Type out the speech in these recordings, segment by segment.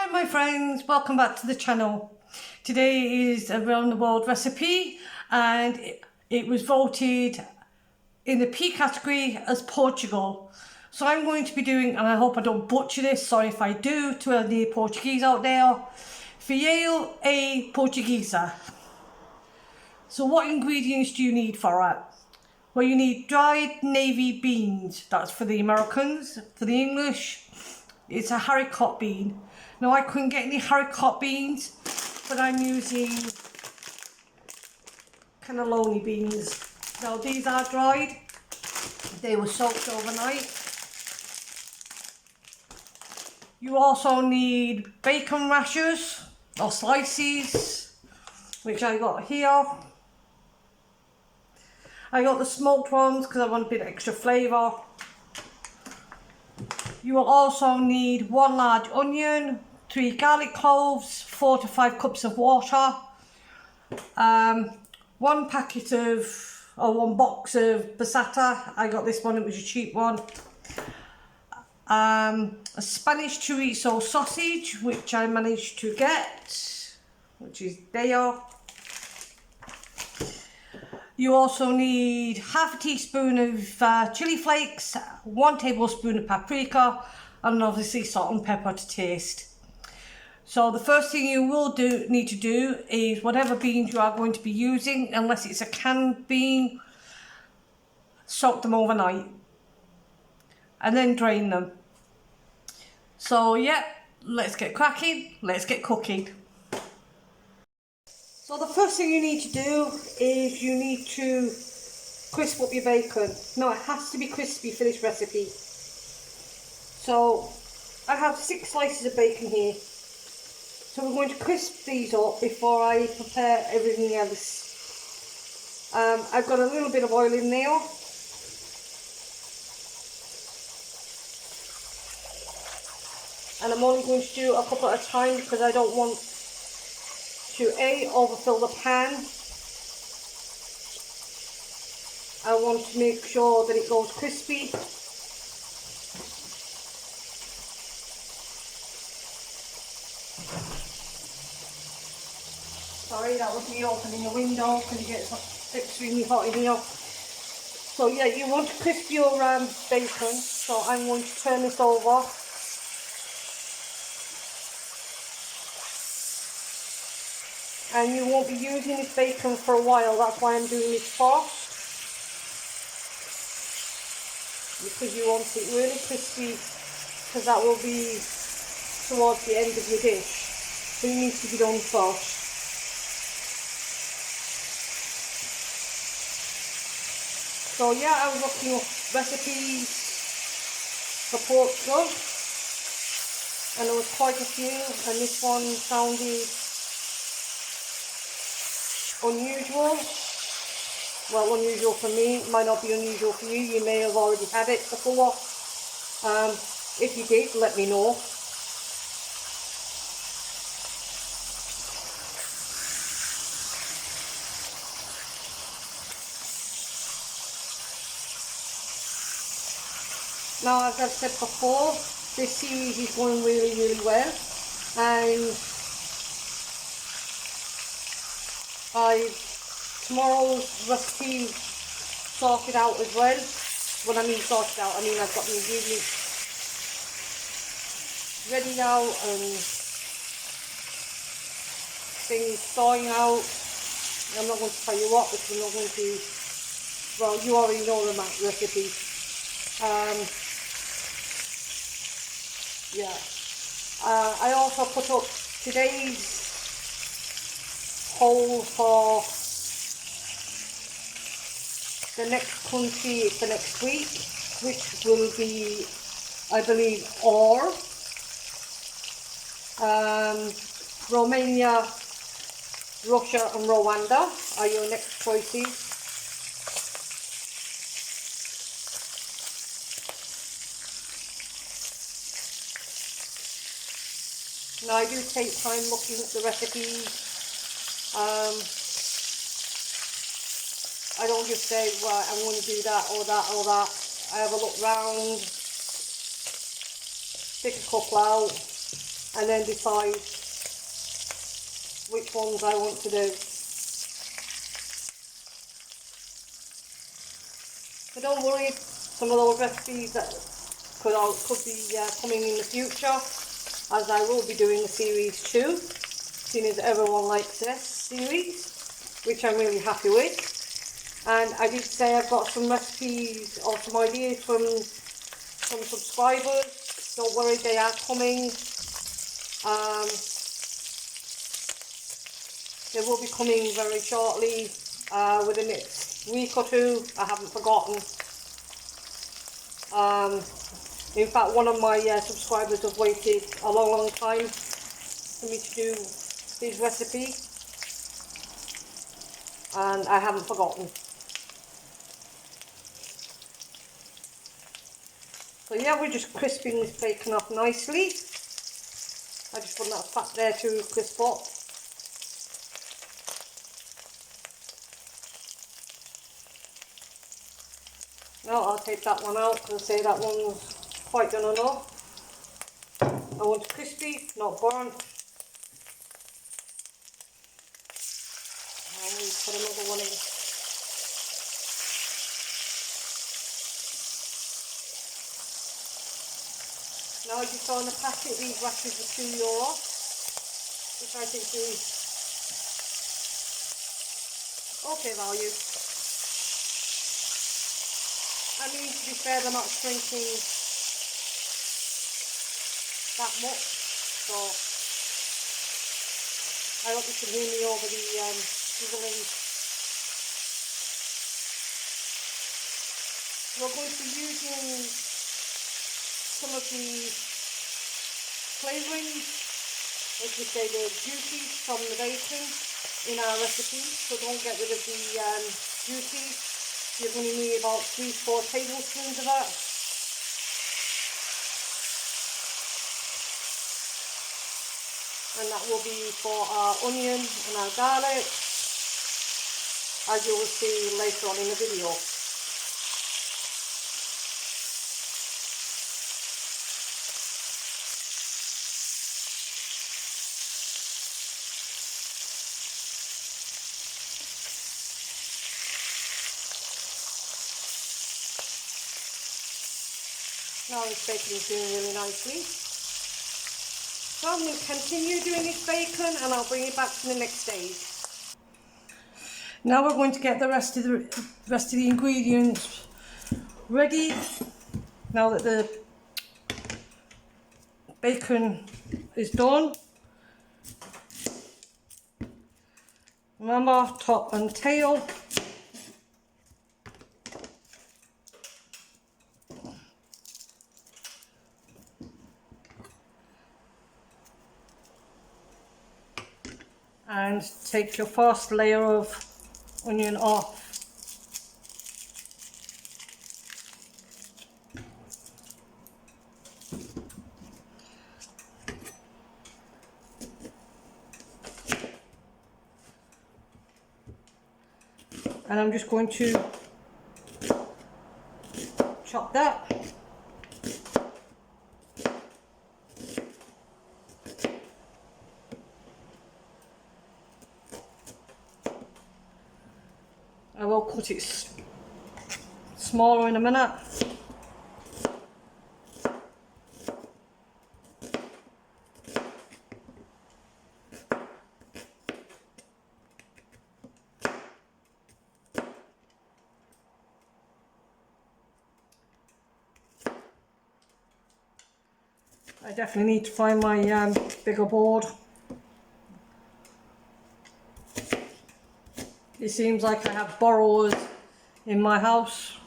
Hi my friends, welcome back to the channel. Today is a round the world recipe and it was voted in the P category as Portugal. So I'm going to be doing, and I hope I don't butcher this, sorry if I do, to any Portuguese out there, Feijao a Portuguesa. So what ingredients do you need for it? Well, you need dried navy beans, that's for the Americans. For the English, it's a haricot bean. Now I couldn't get any haricot beans, but I'm using cannelloni beans. Now these are dried, they were soaked overnight. You also need bacon rashers or slices, which I got here. I got the smoked ones because I want a bit of extra flavour. You will also need 1 large onion, 3 garlic cloves, 4 to 5 cups of water, 1 packet of, or 1 box of passata. I got this one, it was a cheap one. A Spanish chorizo sausage, which I managed to get, which is there. You also need half a teaspoon of chili flakes, 1 tablespoon of paprika, and obviously salt and pepper to taste. So the first thing you will need to do is whatever beans you are going to be using, unless it's a canned bean, soak them overnight and then drain them. So yeah, let's get cracking, let's get cooking. So the first thing you need to do is you need to crisp up your bacon. Now it has to be crispy for this recipe. So I have 6 slices of bacon here. So we're going to crisp these up before I prepare everything else. I've got a little bit of oil in there. And I'm only going to do a couple at a time because I don't want to overfill the pan. I want to make sure that it goes crispy. Sorry, that was me opening the window because it gets extremely hot in here. So yeah, you want to crisp your bacon. So I'm going to turn this over. And you won't be using this bacon for a while, that's why I'm doing this fast. Because you want it really crispy, because that will be towards the end of your dish. So it needs to be done first. So yeah, I was looking up recipes for Portugal, and there was quite a few, and this one sounded unusual. Well, unusual for me, might not be unusual for you. You may have already had it before. If you did, let me know. Now, as I've said before, this series is going really, really well, and tomorrow's recipe sorted out as well. When I mean sorted out, I mean I've got the ingredients ready now and things thawing out. I'm not going to tell you what because I'm not going to, well, you already know the recipe. Yeah. I also put up today's poll for the next country for next week, which will be, I believe, or Romania, Russia and Rwanda are your next choices. Now I do take time looking at the recipes. I don't just say, right, I'm going to do that or that or that. I have a look round, pick a couple out, and then decide which ones I want to do. But don't worry, some of those recipes that could be coming in the future, as I will be doing a series 2, seeing as everyone likes this series, which I'm really happy with. And I did say I've got some recipes or some ideas from some subscribers. Don't worry, they are coming. They will be coming very shortly, within the next week or two. I haven't forgotten. In fact, one of my subscribers have waited a long time for me to do his recipe, and I haven't forgotten. So yeah, we're just crisping this bacon up nicely. I just want that fat there to crisp up. Now I'll take that one out because I say that one's quite done enough. I want it crispy, not burnt. And we put another one in. Now, as you saw in the packet, these rashers are €2, which I think is okay value. I mean, to be fair, they're not shrinking that much, so I hope you can hear me over the sizzling. We're going to be using some of the flavourings, as we say, the juices from the bacon in our recipe, so don't get rid of the juices. You're going to need about 3-4 tablespoons of that. And that will be for our onion and our garlic, as you will see later on in the video. Now this bacon is doing really nicely. So I'm going to continue doing this bacon and I'll bring it back to the next stage. Now we're going to get the rest of the ingredients ready. Now that the bacon is done. Remember, top and tail. And take your first layer of onion off. And I'm just going to chop that. I will cut it smaller in a minute. I definitely need to find my bigger board. It seems like I have borrowers in my house.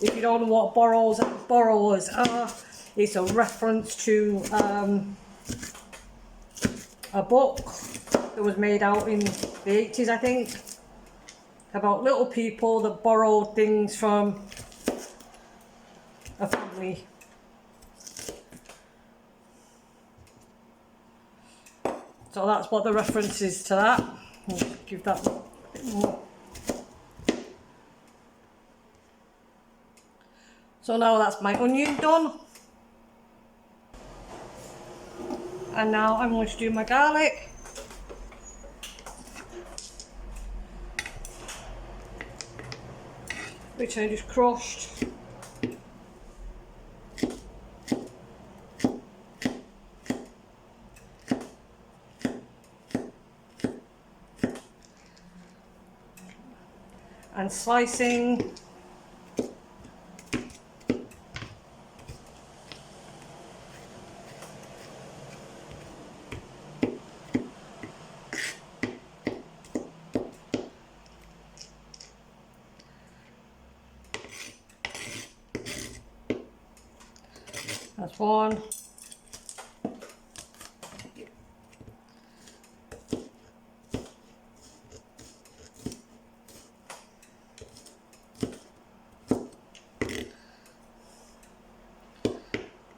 If you don't know what borrowers are, it's a reference to a book that was made out in the 80s, I think, about little people that borrowed things from a family. So that's what the reference is to that. I'll give that a bit more. So now that's my onion done. And now I'm going to do my garlic. Which I just crushed. And slicing. That's one.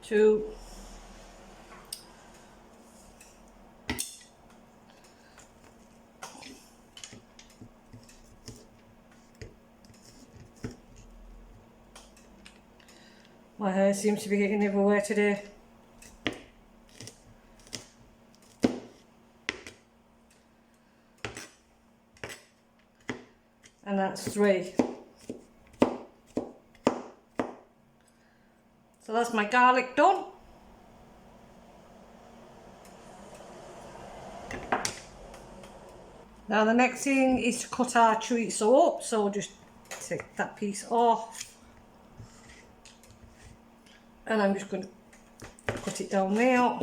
Two. My hair seems to be getting everywhere today. And that's three. So that's my garlic done. Now the next thing is to cut our chorizo up, so just take that piece off. And I'm just going to put it down there.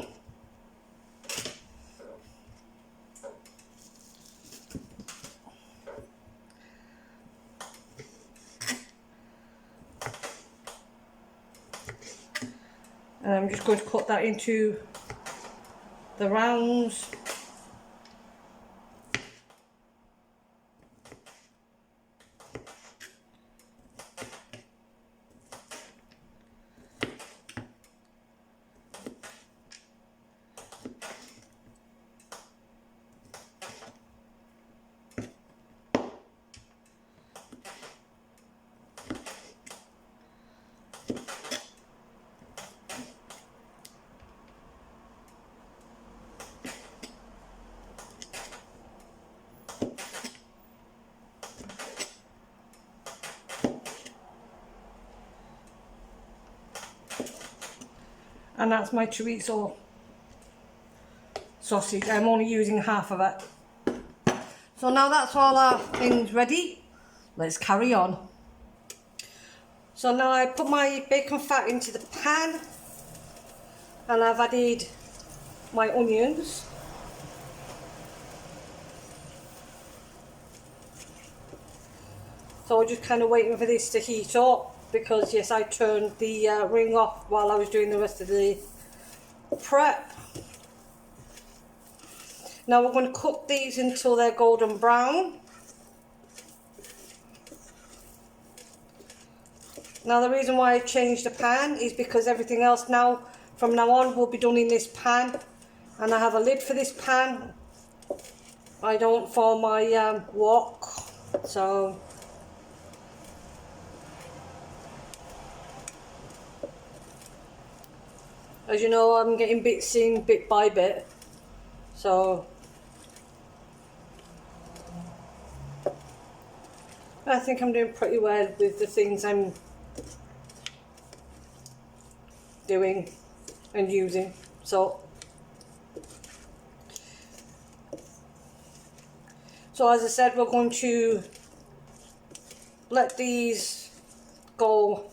And I'm just going to cut that into the rounds. And that's my chorizo sausage. I'm only using half of it. So now that's all our things ready. Let's carry on. So now I put my bacon fat into the pan and I've added my onions. So I'm just kind of waiting for this to heat up because yes, I turned the ring off while I was doing the rest of the prep. Now we're going to cook these until they're golden brown. Now the reason why I changed the pan is because everything else now, from now on, will be done in this pan. And I have a lid for this pan. I don't for my wok, so... As you know, I'm getting bits in bit by bit, so I think I'm doing pretty well with the things I'm doing and using. So as I said, we're going to let these go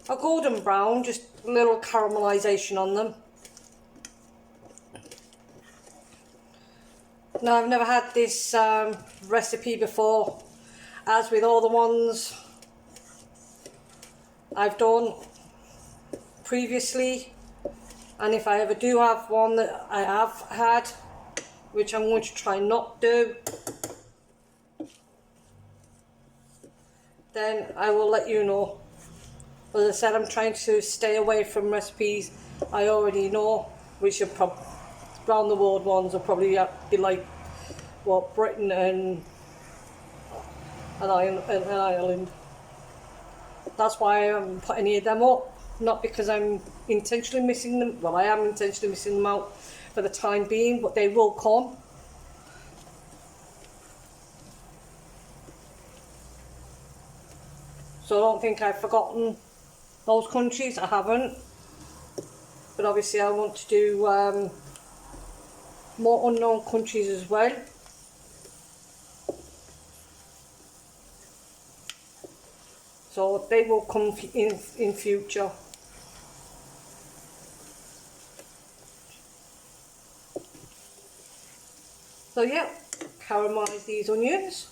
a golden brown, just a little caramelization on them. Now I've never had this recipe before, as with all the ones I've done previously, and if I ever do have one that I have had, which I'm going to try not do, then I will let you know. As I said, I'm trying to stay away from recipes I already know, which are probably round the world ones will probably be like what Britain and Ireland. That's why I haven't put any of them up. not because I'm intentionally missing them. Well, I am intentionally missing them out for the time being, but they will come. So I don't think I've forgotten those countries, I haven't. But obviously I want to do more unknown countries as well. So they will come in future. So yeah, caramelise these onions.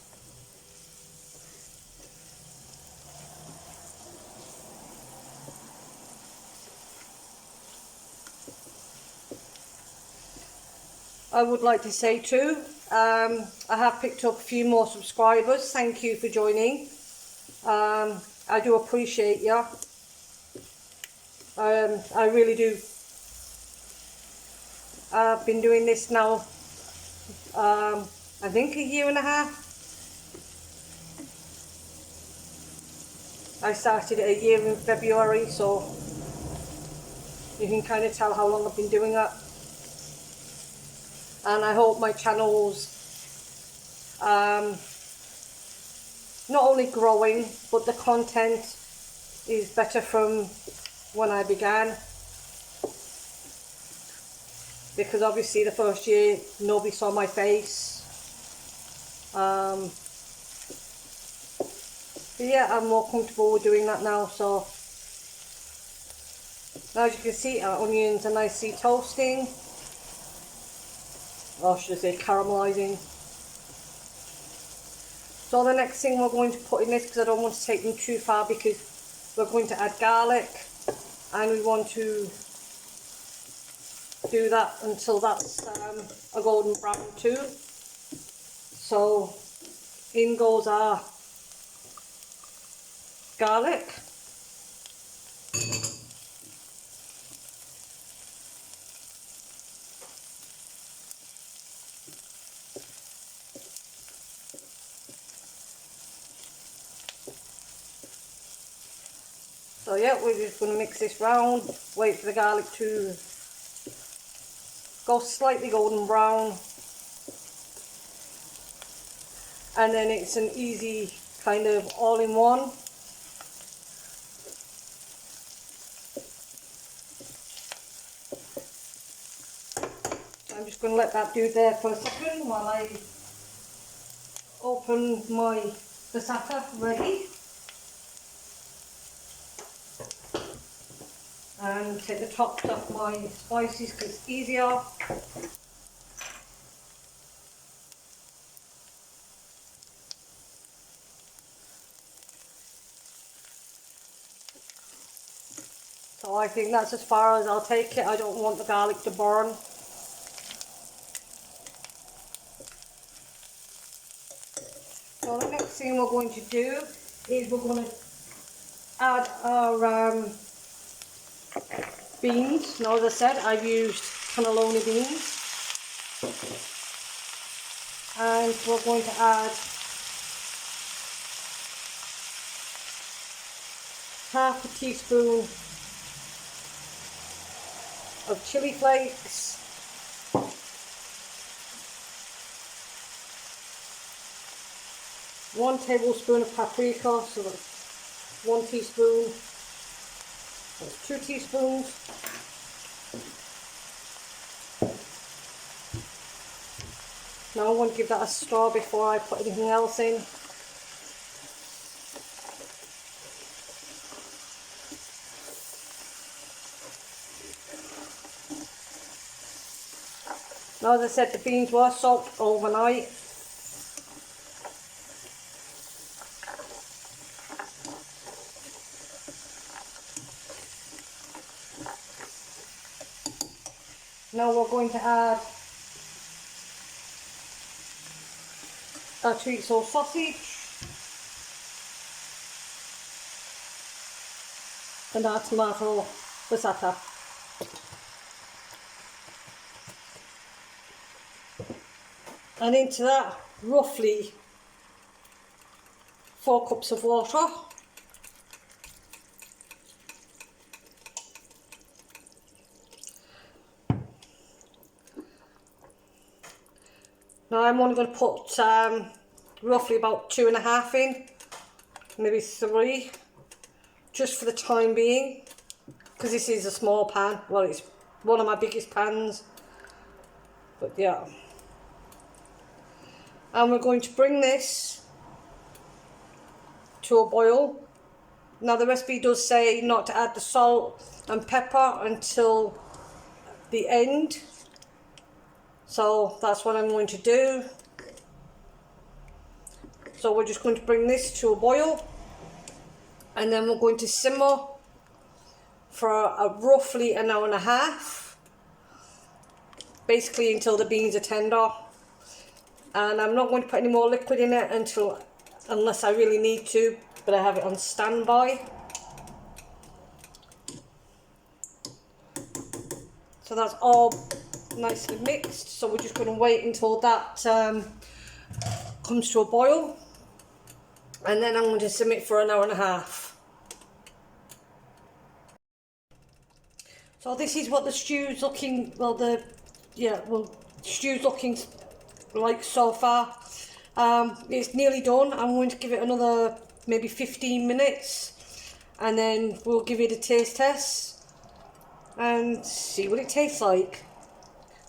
I would like to say too, I have picked up a few more subscribers. Thank you for joining. I do appreciate you. I really do. I've been doing this now, I think a year and a half. I started it a year in February, so you can kind of tell how long I've been doing that. And I hope my channel's not only growing, but the content is better from when I began. Because obviously the first year nobody saw my face. But yeah, I'm more comfortable with doing that now. So now, as you can see, our onions are nicely toasting, or should I say caramelising. So the next thing we're going to put in this, because I don't want to take them too far, because we're going to add garlic, and we want to do that until that's a golden brown too. So in goes our garlic. So yeah, we're just going to mix this round, wait for the garlic to go slightly golden brown, and then it's an easy kind of all-in-one. I'm just going to let that do there for a second while I open my passata ready. And take the tops off my spices because it's easier. So I think that's as far as I'll take it. I don't want the garlic to burn. So the next thing we're going to do is we're going to add our beans. Now, as I said, I've used cannelloni beans, and we're going to add half a teaspoon of chili flakes, one tablespoon of paprika, so that's 1 teaspoon. That's 2 teaspoons. Now I want to give that a stir before I put anything else in. Now, as I said, the beans were soaked overnight. Now we're going to add our chorizo sausage and our tomato passata. And into that, roughly 4 cups of water. Now I'm only going to put roughly about 2.5 in, maybe 3, just for the time being, because this is a small pan. Well, it's one of my biggest pans, but yeah. And we're going to bring this to a boil. Now the recipe does say not to add the salt and pepper until the end, so that's what I'm going to do. So we're just going to bring this to a boil, and then we're going to simmer for roughly an hour and a half, basically until the beans are tender. And I'm not going to put any more liquid in it unless I really need to, but I have it on standby. So that's all nicely mixed, so we're just going to wait until that comes to a boil, and then I'm going to simmer it for an hour and a half. So this is what the stew's looking, stew's looking like so far. It's nearly done. I'm going to give it another maybe 15 minutes, and then we'll give it a taste test and see what it tastes like.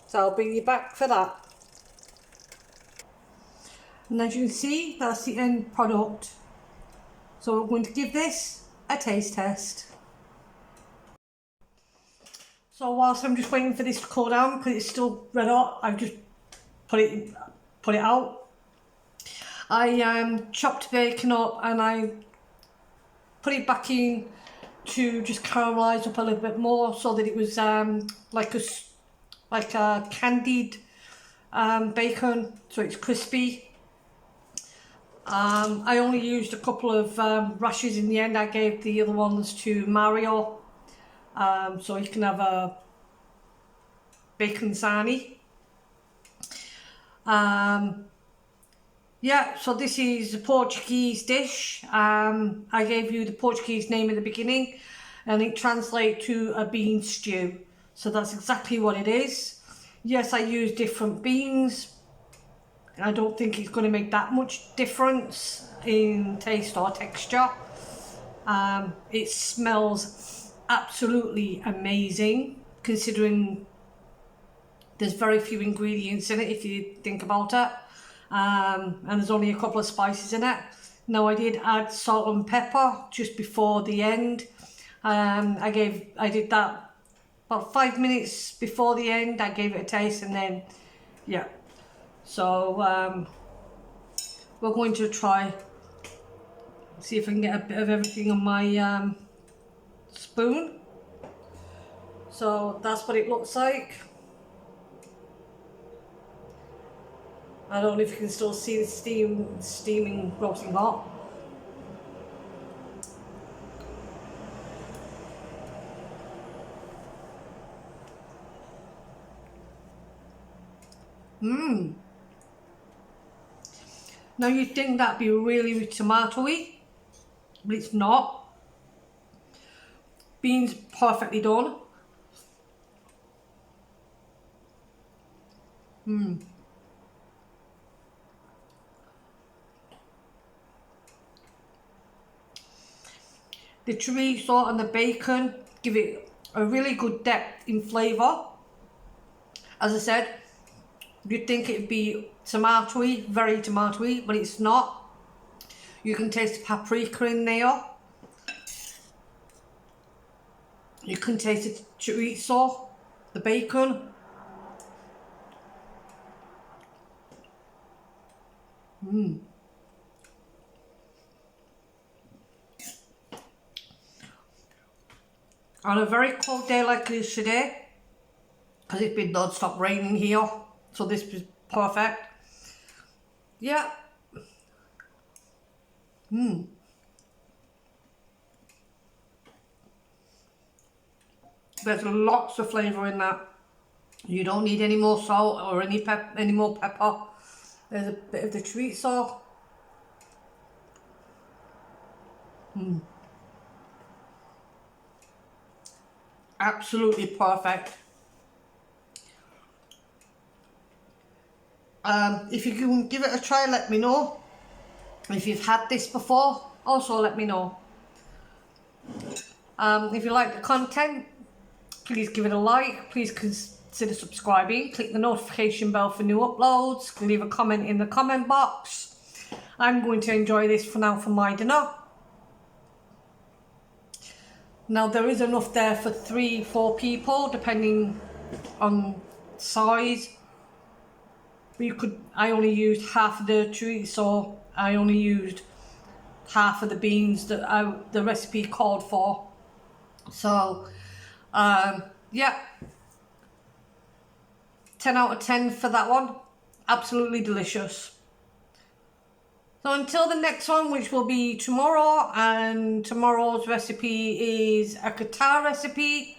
So I'll bring you back for that. And as you can see, that's the end product. So we're going to give this a taste test. So whilst I'm just waiting for this to cool down, because it's still red hot, I've just put it out. I chopped bacon up and I put it back in to just caramelise up a little bit more, so that it was like a candied bacon, so it's crispy. I only used a couple of rashers in the end. I gave the other ones to Mario, so he can have a bacon sarnie. Yeah, so this is a Portuguese dish. I gave you the Portuguese name at the beginning, and it translates to a bean stew. So that's exactly what it is. Yes, I use different beans. I don't think it's going to make that much difference in taste or texture. It smells absolutely amazing, considering there's very few ingredients in it if you think about it. And there's only a couple of spices in it. Now I did add salt and pepper just before the end. I did that about 5 minutes before the end. I gave it a taste, and then yeah. So we're going to try, see if I can get a bit of everything on my spoon. So that's what it looks like. I don't know if you can still see the steaming roasting hot. Now you'd think that'd be really tomatoey, but it's not. Beans perfectly done. The chorizo and the bacon give it a really good depth in flavour. As I said, you'd think it'd be tomatoey, very tomatoey, but it's not. You can taste the paprika in there. You can taste the chorizo, the bacon. On a very cold day like this today, because it's been non-stop raining here, so this was perfect. Yeah. There's lots of flavour in that. You don't need any more salt or any more pepper. There's a bit of the chorizo. Absolutely perfect. If you can give it a try, let me know. If you've had this before, also let me know. If you like the content, please give it a like. Please consider subscribing. Click the notification bell for new uploads. Leave a comment in the comment box. I'm going to enjoy this for now for my dinner. Now there is enough there for 3-4 people, depending on size. I only used half of the tree, so I only used half of the beans that the recipe called for. So, yeah, 10 out of 10 for that one. Absolutely delicious. So until the next one, which will be tomorrow, and tomorrow's recipe is a Qatar recipe.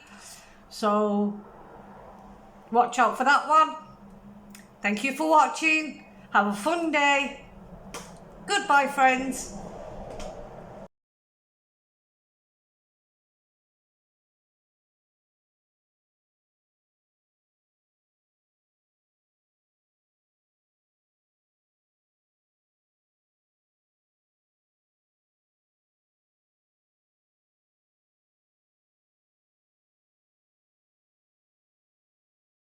So watch out for that one. Thank you for watching. Have a fun day. Goodbye, friends.